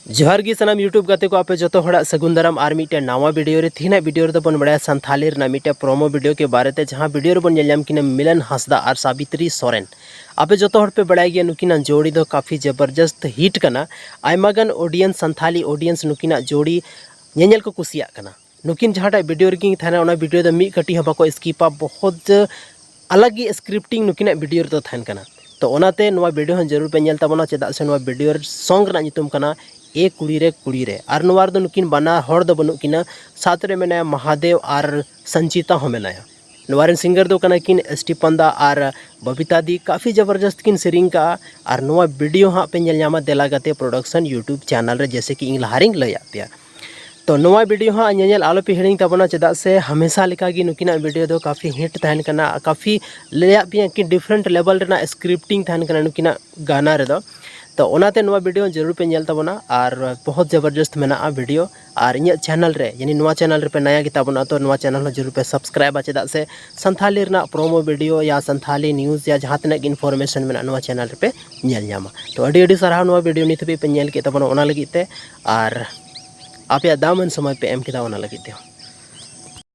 जोहार गी सनाम यूट्यूब गाते को आपे जो हड़ा सगुन दाराम और मिट्टे नवा वीडियो रे थीना वीडियो रे बन बड़ा संथाली रे मिट्टे प्रोमो वीडियो के बारे ते जहां वीडियो रे बन नेलम किने मिलन हांसदा और सावित्री सोरेन आपे जो हड़ पे बड़ा गया नुकिना जोड़ी दो काफ़ी जबरदस्त हिट कना आयमागन ऑडियंस संथाली ऑडियंस नुकिना जोड़ी नेल को कुसिया कना नुकिन जहां वीडियो रे थाना ओना वीडियो द मी कटी बाको स्किपा बहुत अलग ही स्क्रिप्टिंग नुकिना वीडियो रे थान कना तो ओनाते नवा वीडियो हन जरूर पे नेल ताबना चेदा से नवा वीडियो सॉन्ग रा नितुम कना ए कुड़ी रे और नवार दो नुकिन बना हड़ दो बनु किना साथ रे मेनाया महादेव और संचिता हो मेनाया नवारन सिंगर दो कना किन एसटी पंदा और बबीता दी काफ़ी जबरदस्त किन सेरिंग का और नवा वीडियो हाँ पे नेलनामा देला गाते प्रोडक्शन यूट्यूब चैनल रे जैसे कि इंग लहारिंग लैया पे तो नवा वीडियो हाँ नेल आलो पे हिड़िंग ताबना चेदा से हमेशा लेका गी नुकिना वीडियो दो काफ़ी हिट तहन कना काफ़ी लैया पे कि डिफरेंट लेवल रेना स्क्रिप्टिंग तहन कना नुकिना गाना रे दो तो ओनाते नवा वीडियो जरूर पे नेल ताबना और बहुत जबरदस्त मेना वीडियो और इन चैनल रे यानी नवा चैनल रे पे नया गिताबना तो नवा चैनल जरूर पे सब्सक्राइब चेदा से संथाली रेना प्रोमो वीडियो या संथाली न्यूज़ या जहाँ तक इन्फॉर्मेशन मेना नवा चैनल रे पे नेल न्यामा तो अड़ी सारा नवा वीडियो नित पे नेल के ताबना ओना लगिते और आपे दामन समय पे एम किदा ओना लगिते।